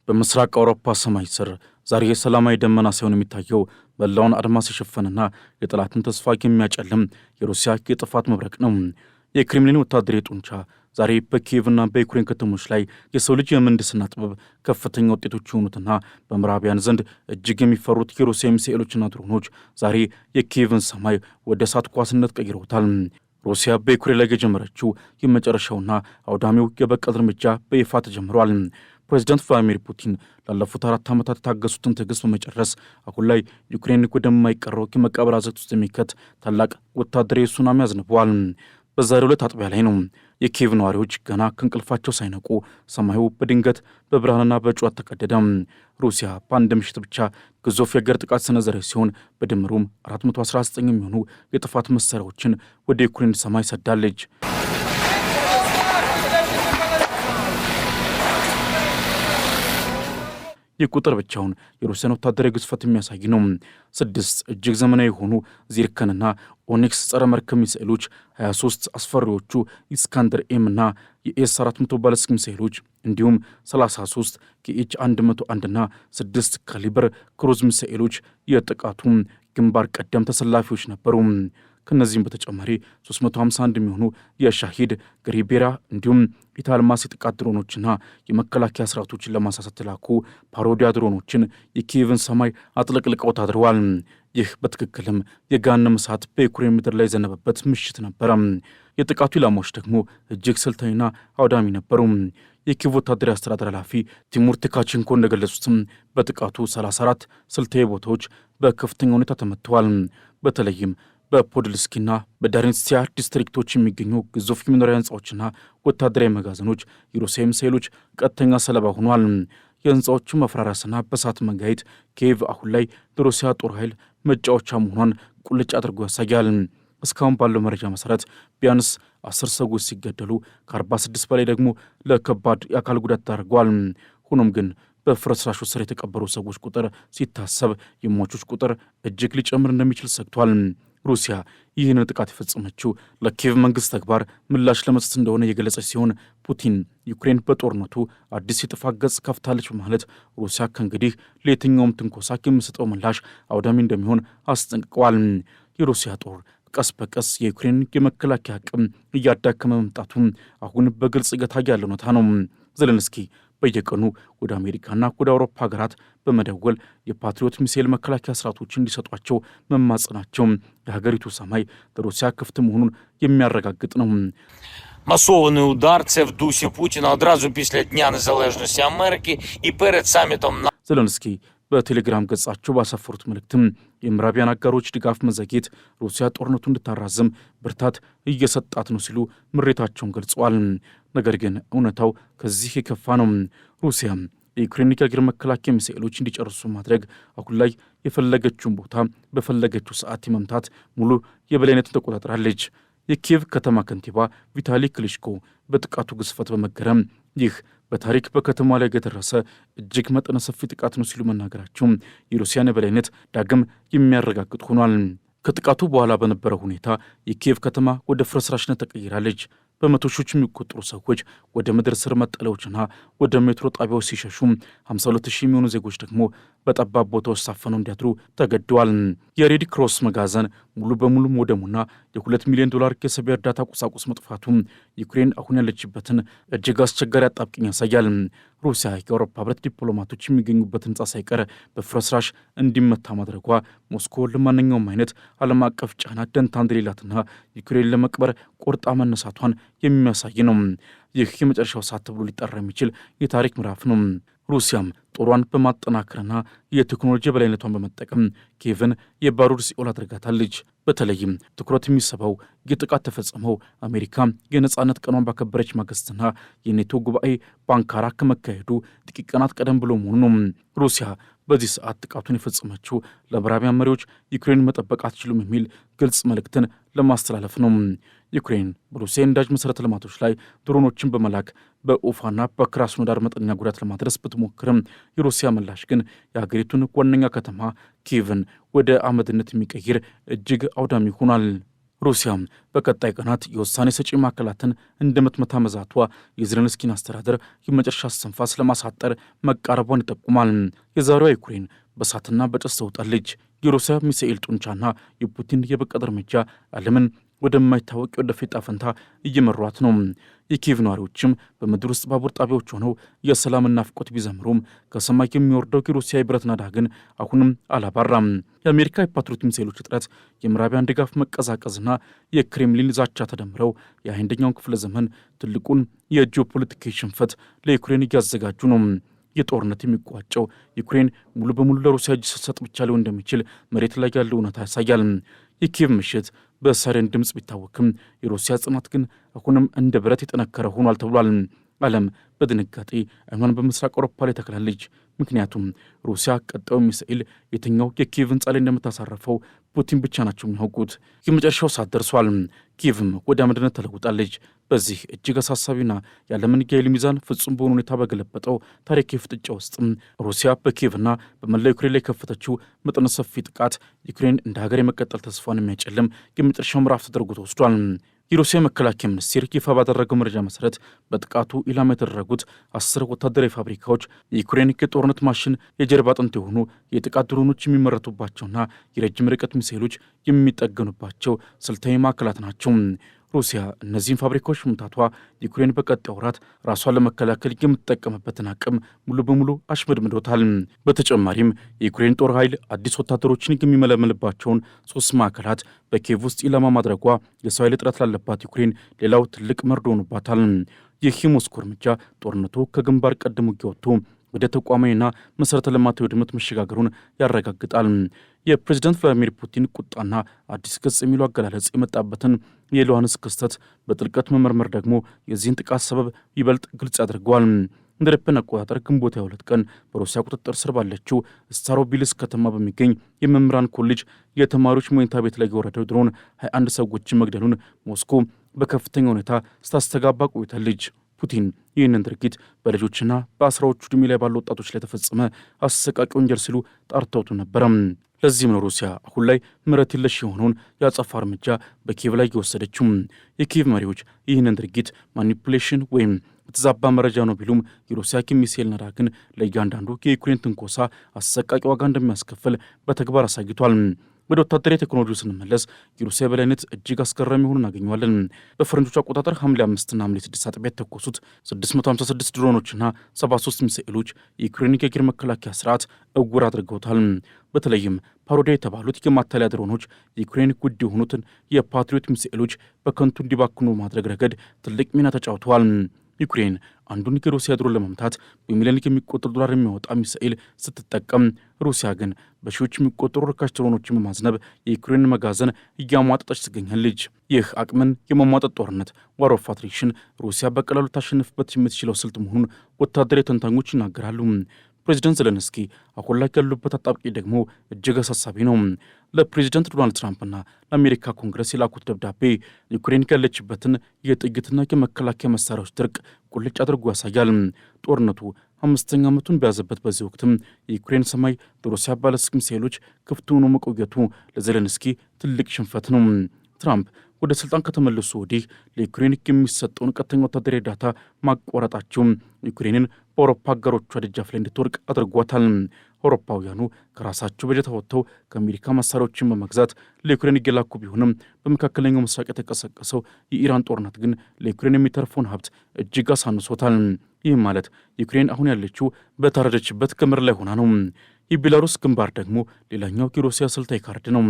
በምስራቅ አውሮፓ ሰማይ ስር ዛሬ የሰላማዊ ደመና ሳይሆን የሚታየው መላውን አድማስ የሸፈነና የጠላትን ተስፋ የሚያጨልም የሩሲያ የጥፋት መብረቅ ነው። የክሬምሊን ወታደራዊ ጡንቻ ዛሬ በኪየቭና በዩክሬን ከተሞች ላይ የሰው ልጅ የምህንድስና ጥበብ ከፍተኛ ውጤቶች የሆኑትና በምዕራባውያን ዘንድ እጅግ የሚፈሩት የሩሲያ ሚሳኤሎችና ድሮኖች ዛሬ የኪየቭን ሰማይ ወደ እሳት ኳስነት ቀይረውታል። ሩሲያ በዩክሬን ላይ የጀመረችው የመጨረሻውና አውዳሚው የበቀል እርምጃ በይፋ ተጀምሯል። ፕሬዚዳንት ቭላዲሚር ፑቲን ላለፉት 4 ዓመታት የታገሱትን ትዕግስት በመጨረስ አሁን ላይ ዩክሬን ወደማይቀረው የመቃብር አዘቅት ውስጥ የሚከት ታላቅ ወታደራዊ ሱናሚ አዝንበዋል። በዛሬው ዕለት አጥቢያ ላይ ነው የኪየቭ ነዋሪዎች ገና ከእንቅልፋቸው ሳይነቁ ሰማዩ በድንገት በብርሃንና በጩኸት ተቀደደ። ሩሲያ በአንድ ምሽት ብቻ ግዙፍ የአየር ጥቃት ሰነዘረች ሲሆን በድምሩም 419 የሚሆኑ የጥፋት መሳሪያዎችን ወደ ዩክሬን ሰማይ ሰዳለች። ይህ ቁጥር ብቻውን የሩሲያን ወታደራዊ ግዝፈት የሚያሳይ ነው። 6 እጅግ ዘመናዊ የሆኑ ዚርከንና ኦኒክስ ጸረ መርከብ ሚሳኤሎች፣ 23 አስፈሪዎቹ ኢስካንደር ኤም እና የኤስ 400 ባለስቲክ ሚሳኤሎች እንዲሁም 33 የኤች 101 እና 6 ካሊበር ክሩዝ ሚሳኤሎች የጥቃቱ ግንባር ቀደም ተሰላፊዎች ነበሩ። ከነዚህም በተጨማሪ 351 የሚሆኑ የሻሂድ ግሪቤራ እንዲሁም ኢታልማስ የጥቃት ድሮኖችና የመከላከያ ስርዓቶችን ለማሳሳት የተላኩ ፓሮዲያ ድሮኖችን የኪየቭን ሰማይ አጥለቅልቀው ታድረዋል። ይህ በትክክልም የገሃነመ እሳት በዩክሬን ምድር ላይ የዘነበበት ምሽት ነበረ። የጥቃቱ ኢላማዎች ደግሞ እጅግ ስልታዊና አውዳሚ ነበሩ። የኪየቭ ወታደራዊ አስተዳደር ኃላፊ ቲሙር ቲካቼንኮ እንደገለጹትም በጥቃቱ 34 ስልታዊ ቦታዎች በከፍተኛ ሁኔታ ተመትተዋል። በተለይም በፖድልስኪና በዳሬንስቲያ ዲስትሪክቶች የሚገኙ ግዙፍ የመኖሪያ ህንፃዎችና ወታደራዊ መጋዘኖች የሩሲያ ሚሳኤሎች ቀጥተኛ ሰለባ ሆኗል። የህንፃዎቹ መፈራረስና በእሳት መጋየት ኪየቭ አሁን ላይ ለሩሲያ ጦር ኃይል መጫወቻ መሆኗን ቁልጭ አድርጎ ያሳያል። እስካሁን ባለው መረጃ መሰረት ቢያንስ 10 ሰዎች ሲገደሉ ከ46 በላይ ደግሞ ለከባድ የአካል ጉዳት ተዳርገዋል። ሆኖም ግን በፍርስራሹ ስር የተቀበሩ ሰዎች ቁጥር ሲታሰብ የሟቾች ቁጥር እጅግ ሊጨምር እንደሚችል ሰግቷል። ሩሲያ ይህንን ጥቃት የፈጸመችው ለኪየቭ መንግስት ተግባር ምላሽ ለመስጠት እንደሆነ የገለጸች ሲሆን ፑቲን ዩክሬን በጦርነቱ አዲስ የጥፋት ገጽ ከፍታለች በማለት ሩሲያ ከእንግዲህ ለየትኛውም ትንኮሳ የሚሰጠው ምላሽ አውዳሚ እንደሚሆን አስጠንቅቀዋል። የሩሲያ ጦር ቀስ በቀስ የዩክሬን የመከላከያ አቅም እያዳከመ መምጣቱ አሁን በግልጽ እየታየ ያለ እውነታ ነው። ዜሌንስኪ በየቀኑ ወደ አሜሪካና ወደ አውሮፓ ሀገራት በመደወል የፓትሪዮት ሚሳኤል መከላከያ ስርዓቶችን እንዲሰጧቸው መማጸናቸው የሀገሪቱ ሰማይ ለሩሲያ ክፍት መሆኑን የሚያረጋግጥ ነው። Масований удар – це в дусі Путіна одразу після Дня Незалежності Америки і перед самітом НАТО. ዜሌንስኪ በቴሌግራም ገጻቸው ባሰፈሩት መልእክትም የምዕራቢያን አጋሮች ድጋፍ መዘግየት ሩሲያ ጦርነቱ እንድታራዝም ብርታት እየሰጣት ነው ሲሉ ምሬታቸውን ገልጸዋል። ነገር ግን እውነታው ከዚህ የከፋ ነው። ሩሲያ የዩክሬን የአየር መከላከያ ሚሳኤሎች እንዲጨርሱ ማድረግ አሁን ላይ የፈለገችውን ቦታ በፈለገችው ሰዓት የመምታት ሙሉ የበላይነትን ተቆጣጥራለች። የኪየቭ ከተማ ከንቲባ ቪታሊ ክሊሽኮ በጥቃቱ ግዝፈት በመገረም ይህ በታሪክ በከተማ ላይ የደረሰ እጅግ መጠነ ሰፊ ጥቃት ነው ሲሉ መናገራቸው የሩሲያን የበላይነት ዳግም የሚያረጋግጥ ሆኗል። ከጥቃቱ በኋላ በነበረው ሁኔታ የኪየቭ ከተማ ወደ ፍርስራሽነት ተቀይራለች። በመቶ ሺዎች የሚቆጠሩ ሰዎች ወደ ምድር ስር መጠለያዎችና ወደ ሜትሮ ጣቢያዎች ሲሸሹ 52,000 የሚሆኑ ዜጎች ደግሞ በጠባብ ቦታዎች ሳፈነው እንዲያድሩ ተገደዋል። የሬድ ክሮስ መጋዘን ሙሉ በሙሉ መውደሙና የ$2 ሚሊዮን የሰብዓዊ እርዳታ ቁሳቁስ መጥፋቱ ዩክሬን አሁን ያለችበትን እጅግ አስቸጋሪ አጣብቂኝ ያሳያል። ሩሲያ የአውሮፓ ህብረት ዲፕሎማቶች የሚገኙበት ህንፃ ሳይቀር በፍርስራሽ እንዲመታ ማድረጓ ሞስኮ ለማንኛውም አይነት ዓለም አቀፍ ጫና ደንታ እንደሌላትና ዩክሬን ለመቅበር ቆርጣ መነሳቷን የሚያሳይ ነው። ይህ የመጨረሻው ሰዓት ተብሎ ሊጠራ የሚችል የታሪክ ምዕራፍ ነው። ሩሲያም ጦሯን በማጠናከርና የቴክኖሎጂ በላይነቷን በመጠቀም ኪየቭን የባሩድ ሲኦል አድርጋታለች። በተለይም ትኩረት የሚስበው የጥቃት ተፈጸመው አሜሪካ የነጻነት ቀኗን ባከበረች ማግስትና የኔቶ ጉባኤ በአንካራ ከመካሄዱ ጥቂት ቀናት ቀደም ብሎ መሆኑ ነው። ሩሲያ በዚህ ሰዓት ጥቃቱን የፈጸመችው ለምዕራባውያን መሪዎች ዩክሬን መጠበቅ አትችሉም የሚል ግልጽ መልእክትን ለማስተላለፍ ነው። ዩክሬን በሩሲያ የነዳጅ መሠረተ ልማቶች ላይ ድሮኖችን በመላክ በኡፋና በክራስኖዳር መጠነኛ ጉዳት ለማድረስ ብትሞክርም የሩሲያ ምላሽ ግን የሀገሪቱን ዋነኛ ከተማ ኪየቭን ወደ አመድነት የሚቀይር እጅግ አውዳሚ ሆኗል። ሩሲያም በቀጣይ ቀናት የውሳኔ ሰጪ ማዕከላትን እንደምትመታ መዛቷ የዜሌንስኪን አስተዳደር የመጨረሻ እስትንፋስ ለማሳጠር መቃረቧን ይጠቁማል። የዛሬዋ ዩክሬን በእሳትና በጭስ ተውጣለች። የሩሲያ ሚሳኤል ጡንቻና የፑቲን የበቀል እርምጃ ዓለምን ወደማይታወቅ ወደፊት ፈንታ እየመሯት ነው። የኪየቭ ነዋሪዎችም በምድር ውስጥ ባቡር ጣቢያዎች ሆነው የሰላምና ናፍቆት ቢዘምሩም ከሰማይ የሚወርደው የሩሲያ የብረት ናዳ ግን አሁንም አላባራም። የአሜሪካ የፓትሪዮት ሚሳኤሎች እጥረት፣ የምዕራባውያን ድጋፍ መቀዛቀዝና የክሬምሊን ዛቻ ተደምረው የ21ኛው ክፍለ ዘመን ትልቁን የጂኦፖለቲካዊ ሽንፈት ለዩክሬን እያዘጋጁ ነው። የጦርነት የሚቋጨው ዩክሬን ሙሉ በሙሉ ለሩሲያ እጅ ስትሰጥ ብቻ ሊሆን እንደሚችል መሬት ላይ ያለው እውነታ ያሳያል። የኪየቭ ምሽት በሳይረን ድምፅ ቢታወክም የሩሲያ ጽናት ግን አሁንም እንደ ብረት የጠነከረ ሆኗል ተብሏል። ዓለም በድንጋጤ አይኗን በምስራቅ አውሮፓ ላይ ተክላለች። ምክንያቱም ሩሲያ ቀጣዩ ሚሳኤል የትኛው የኪየቭ ህንፃ ላይ እንደምታሳረፈው ፑቲን ብቻ ናቸው የሚያውቁት። የመጨረሻው ሰዓት ደርሷል። ኪየቭም ወደ አመድነት ተለውጣለች። በዚህ እጅግ አሳሳቢና የዓለምን የኃይል ሚዛን ፍጹም በሆነ ሁኔታ በገለበጠው ታሪካዊ ፍጥጫ ውስጥም ሩሲያ በኪየቭና በመላው ዩክሬን ላይ የከፈተችው መጠነ ሰፊ ጥቃት ዩክሬን እንደ ሀገር የመቀጠል ተስፋን የሚያጨልም የመጨረሻው ምዕራፍ ተደርጎ ተወስዷል። የሩሲያ መከላከያ ሚኒስቴር ይፋ ባደረገው መረጃ መሰረት በጥቃቱ ኢላማ የተደረጉት 10 ወታደራዊ ፋብሪካዎች የዩክሬን የጦርነት ማሽን የጀርባ አጥንት የሆኑ የጥቃት ድሮኖች የሚመረቱባቸውና የረጅም ርቀት ሚሳኤሎች የሚጠገኑባቸው ስልታዊ ማዕከላት ናቸው። ሩሲያ እነዚህን ፋብሪካዎች መምታቷ ዩክሬን በቀጣይ ወራት ራሷን ለመከላከል የምትጠቀምበትን አቅም ሙሉ በሙሉ አሽመድምዶታል። በተጨማሪም የዩክሬን ጦር ኃይል አዲስ ወታደሮችን የሚመለመልባቸውን 3 ማዕከላት በኪየቭ ውስጥ ኢላማ ማድረጓ የሰው ኃይል እጥረት ላለባት ዩክሬን ሌላው ትልቅ መርዶ ሆኖባታል። ይህ የሞስኮ እርምጃ ጦርነቱ ከግንባር ቀደም ውጊያ ወጥቶ ወደ ተቋማዊና መሠረተ ልማታዊ ውድመት መሸጋገሩን ያረጋግጣል። የፕሬዝዳንት ቭላዲሚር ፑቲን ቁጣና አዲስ ገጽ የሚሉ አገላለጽ የመጣበትን የሉሃንስክ ክስተት በጥልቀት መመርመር ደግሞ የዚህን ጥቃት ሰበብ ይበልጥ ግልጽ ያደርገዋል። እንደ አውሮፓውያን አቆጣጠር ግንቦት 22 ቀን በሩሲያ ቁጥጥር ስር ባለችው ስታሮቢልስክ ከተማ በሚገኝ የመምህራን ኮሌጅ የተማሪዎች መኝታ ቤት ላይ የወረደው ድሮን 21 ሰዎችን መግደሉን ሞስኮ በከፍተኛ ሁኔታ ስታስተጋባ ቆይታለች። ፑቲን ይህንን ድርጊት በልጆችና በአስራዎቹ ዕድሜ ላይ ባሉ ወጣቶች ላይ ተፈጸመ አሰቃቂ ወንጀል ሲሉ ጠርተውት ነበረ። ለዚህም ነው ሩሲያ አሁን ላይ ምሕረት የለሽ የሆነውን የአጸፋ እርምጃ በኪየቭ ላይ የወሰደችው። የኪየቭ መሪዎች ይህንን ድርጊት ማኒፑሌሽን ወይም የተዛባ መረጃ ነው ቢሉም የሩሲያ ሚሳኤል ናዳ ግን ለእያንዳንዱ የዩክሬን ትንኮሳ አሰቃቂ ዋጋ እንደሚያስከፍል በተግባር አሳይቷል። ወደ ወታደራዊ ቴክኖሎጂ ስንመለስ የሩሲያ በላይነት እጅግ አስገራሚ ሆኖ እናገኘዋለን። በፈረንጆቹ አቆጣጠር ሐምሌ 5ና ሐምሌ 6 አጥቢያ የተኮሱት 656 ድሮኖችና 73 ሚሳኤሎች የዩክሬን የአየር መከላከያ ስርዓት እውር አድርገውታል። በተለይም ፓሮዲያ የተባሉት የማታለያ ድሮኖች የዩክሬን ጉድ የሆኑትን የፓትሪዮት ሚሳኤሎች በከንቱ እንዲባክኑ ማድረግ ረገድ ትልቅ ሚና ተጫውተዋል። ዩክሬን አንዱን የሩሲያ ድሮን ለመምታት በሚሊዮን የሚቆጠር ዶላር የሚያወጣ ሚሳኤል ስትጠቀም፣ ሩሲያ ግን በሺዎች የሚቆጠሩ ርካሽ ድሮኖችን በማዝነብ የዩክሬን መጋዘን እያሟጠጠች ትገኛለች። ይህ አቅምን የማሟጠጥ ጦርነት ዋር ኦፍ አትሪሽን ሩሲያ በቀላሉ ታሸንፍበት የምትችለው ስልት መሆኑን ወታደራዊ ተንታኞች ይናገራሉ። ፕሬዚደንት ዘለንስኪ አሁን ላይ ያሉበት አጣብቂኝ ደግሞ እጅግ አሳሳቢ ነው። ለፕሬዚደንት ዶናልድ ትራምፕና ለአሜሪካ ኮንግረስ የላኩት ደብዳቤ ዩክሬን ያለችበትን የጥይትና የመከላከያ መሳሪያዎች ድርቅ ቁልጭ አድርጎ ያሳያል። ጦርነቱ 5ኛ ዓመቱን በያዘበት በዚህ ወቅትም የዩክሬን ሰማይ ለሩሲያ ባለስቲክ ሚሳኤሎች ክፍት ሆኖ መቆየቱ ለዜሌንስኪ ትልቅ ሽንፈት ነው። ትራምፕ ወደ ስልጣን ከተመለሱ ወዲህ ለዩክሬን የሚሰጠውን ቀጥተኛ ወታደራዊ እርዳታ ማቋረጣቸው ዩክሬንን በአውሮፓ አጋሮቿ ደጃፍ ላይ እንድትወድቅ አድርጓታል። አውሮፓውያኑ ከራሳቸው በጀት ወጥተው ከአሜሪካ መሳሪያዎችን በመግዛት ለዩክሬን እየላኩ ቢሆንም በመካከለኛው ምስራቅ የተቀሰቀሰው የኢራን ጦርነት ግን ለዩክሬን የሚተርፈውን ሀብት እጅግ አሳንሶታል። ይህም ማለት ዩክሬን አሁን ያለችው በታረደችበት ገመድ ላይ ሆና ነው። የቤላሩስ ግንባር ደግሞ ሌላኛው የሩሲያ ስልታዊ ካርድ ነው።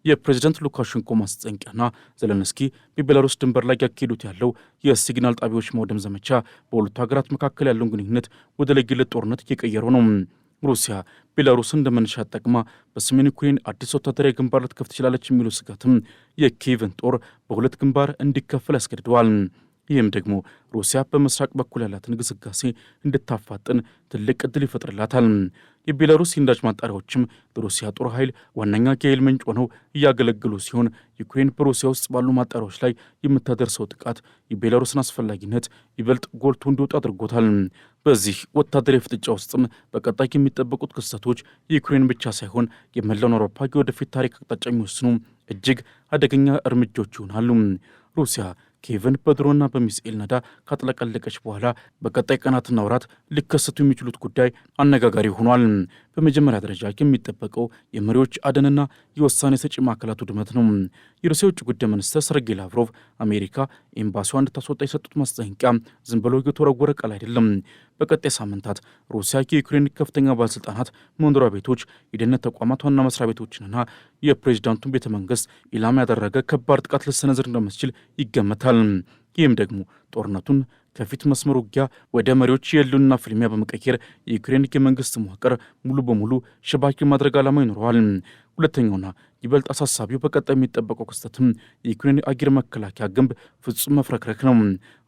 የፕሬዚደንት ሉካሼንኮ ማስጠንቀቂያና ዘለንስኪ በቤላሩስ ድንበር ላይ ያካሄዱት ያለው የሲግናል ጣቢያዎች ማውደም ዘመቻ በሁለቱ ሀገራት መካከል ያለውን ግንኙነት ወደ ለየለት ጦርነት እየቀየረው ነው። ሩሲያ ቤላሩስን እንደ መነሻ ጠቅማ በሰሜን ዩክሬን አዲስ ወታደራዊ ግንባር ልትከፍት ትችላለች የሚሉ ስጋትም የኪየቭን ጦር በሁለት ግንባር እንዲከፈል ያስገድደዋል። ይህም ደግሞ ሩሲያ በምስራቅ በኩል ያላትን ግስጋሴ እንድታፋጥን ትልቅ ዕድል ይፈጥርላታል። የቤላሩስ የነዳጅ ማጣሪያዎችም ለሩሲያ ጦር ኃይል ዋነኛ የኃይል ምንጭ ሆነው እያገለገሉ ሲሆን ዩክሬን በሩሲያ ውስጥ ባሉ ማጣሪያዎች ላይ የምታደርሰው ጥቃት የቤላሩስን አስፈላጊነት ይበልጥ ጎልቶ እንዲወጣ አድርጎታል። በዚህ ወታደራዊ ፍጥጫ ውስጥም በቀጣይ የሚጠበቁት ክስተቶች የዩክሬን ብቻ ሳይሆን የመላውን አውሮፓ የወደፊት ታሪክ አቅጣጫ የሚወስኑ እጅግ አደገኛ እርምጃዎች ይሆናሉ። ሩሲያ ኪየቭን በድሮና በሚሳኤል ነዳ ካጥለቀለቀች በኋላ በቀጣይ ቀናትና ወራት ሊከሰቱ የሚችሉት ጉዳይ አነጋጋሪ ሆኗል። በመጀመሪያ ደረጃ የሚጠበቀው የመሪዎች አደንና የውሳኔ ሰጪ ማዕከላት ውድመት ነው። የሩሲያ ውጭ ጉዳይ ሚኒስትር ሰርጌይ ላቭሮቭ አሜሪካ ኤምባሲዋ እንድታስወጣ የሰጡት ማስጠንቀቂያ ዝም ብሎ የተወረወረ ቃል አይደለም። በቀጣይ ሳምንታት ሩሲያ የዩክሬን ከፍተኛ ባለሥልጣናት መኖሪያ ቤቶች፣ የደህንነት ተቋማት ዋና መስሪያ ቤቶችንና የፕሬዚዳንቱን ቤተ መንግስት ኢላማ ያደረገ ከባድ ጥቃት ልትሰነዝር እንደምትችል ይገመታል። ይህም ደግሞ ጦርነቱን ከፊት መስመር ውጊያ ወደ መሪዎች የህልውና ፍልሚያ በመቀየር የዩክሬን የመንግስት መዋቅር ሙሉ በሙሉ ሽባኪ ማድረግ ዓላማ ይኖረዋል። ሁለተኛውና ይበልጥ አሳሳቢው በቀጣይ የሚጠበቀው ክስተትም የዩክሬን አየር መከላከያ ግንብ ፍጹም መፍረክረክ ነው።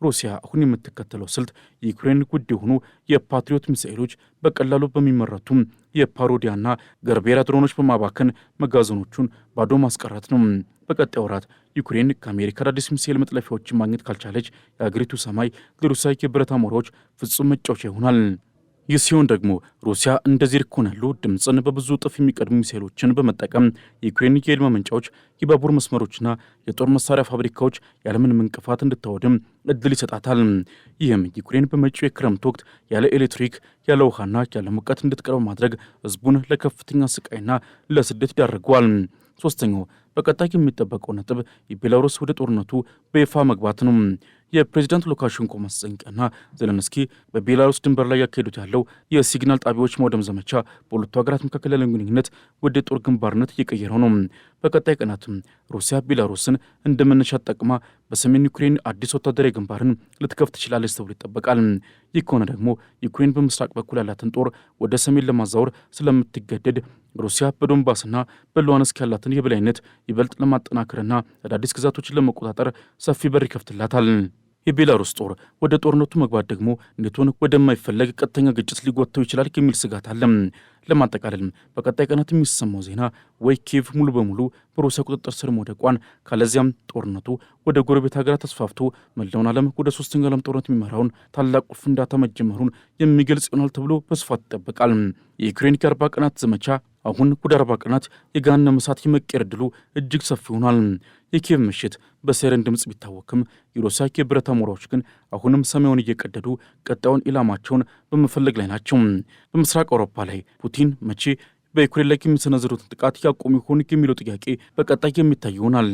ሩሲያ አሁን የምትከተለው ስልት የዩክሬን ውድ የሆኑ የፓትሪዮት ሚሳኤሎች በቀላሉ በሚመረቱ የፓሮዲያና ገርቤራ ድሮኖች በማባከን መጋዘኖቹን ባዶ ማስቀረት ነው። በቀጣይ ወራት ዩክሬን ከአሜሪካ አዳዲስ ሚሳኤል መጥለፊያዎችን ማግኘት ካልቻለች የአገሪቱ ሰማይ ለሩሲያ የብረት አሞራዎች ፍጹም መጫወቻ ይሆናል። ይህ ሲሆን ደግሞ ሩሲያ እንደ ዚርኮን ያሉ ድምፅን በብዙ እጥፍ የሚቀድሙ ሚሳኤሎችን በመጠቀም የዩክሬን የኃይል ማመንጫዎች፣ የባቡር መስመሮችና የጦር መሳሪያ ፋብሪካዎች ያለምንም እንቅፋት እንድታወድም እድል ይሰጣታል። ይህም ዩክሬን በመጪው የክረምት ወቅት ያለ ኤሌክትሪክ፣ ያለ ውሃና ያለ ሙቀት እንድትቀርብ ማድረግ ህዝቡን ለከፍተኛ ስቃይና ለስደት ይዳርገዋል። ሶስተኛው በቀጣይ የሚጠበቀው ነጥብ የቤላሩስ ወደ ጦርነቱ በይፋ መግባት ነው። የፕሬዚዳንት ሉካሼንኮ ማስጠንቀቂያና ዜሌንስኪ በቤላሩስ ድንበር ላይ ያካሄዱት ያለው የሲግናል ጣቢያዎች ማውደም ዘመቻ በሁለቱ ሀገራት መካከል ያለውን ግንኙነት ወደ ጦር ግንባርነት እየቀየረው ነው። በቀጣይ ቀናትም ሩሲያ ቤላሩስን እንደ መነሻ ተጠቅማ በሰሜን ዩክሬን አዲስ ወታደራዊ ግንባርን ልትከፍት ትችላለች ተብሎ ይጠበቃል። ይህ ከሆነ ደግሞ ዩክሬን በምስራቅ በኩል ያላትን ጦር ወደ ሰሜን ለማዛወር ስለምትገደድ ሩሲያ በዶንባስና በሉሃንስክ ያላትን የበላይነት ይበልጥ ለማጠናከርና አዳዲስ ግዛቶችን ለመቆጣጠር ሰፊ በር ይከፍትላታል። የቤላሩስ ጦር ወደ ጦርነቱ መግባት ደግሞ ኔቶን ወደማይፈለግ ቀጥተኛ ግጭት ሊጎተው ይችላል የሚል ስጋት አለ። ለማጠቃለልም በቀጣይ ቀናት የሚሰማው ዜና ወይ ኪየቭ ሙሉ በሙሉ በሩሲያ ቁጥጥር ስር መውደቋን፣ ካለዚያም ጦርነቱ ወደ ጎረቤት ሀገራት ተስፋፍቶ መላውን ዓለም ወደ ሶስተኛው ዓለም ጦርነት የሚመራውን ታላቁ ፍንዳታ መጀመሩን የሚገልጽ ይሆናል ተብሎ በስፋት ይጠበቃል። የዩክሬን የ40 ቀናት ዘመቻ አሁን ወደ 40 ቀናት የገሃነመ እሳት የመቀየር ዕድሉ እጅግ ሰፊ ሆኗል። የኪየቭ ምሽት በሳይረን ድምፅ ቢታወክም የሩሲያ የብረት አሞራዎች ግን አሁንም ሰማዩን እየቀደዱ ቀጣዩን ኢላማቸውን በመፈለግ ላይ ናቸው። በምስራቅ አውሮፓ ላይ ፑቲን መቼ በዩክሬን ላይ የሚሰነዝሩትን ጥቃት ያቆሙ ይሆን የሚለው ጥያቄ በቀጣይ የሚታይ ይሆናል።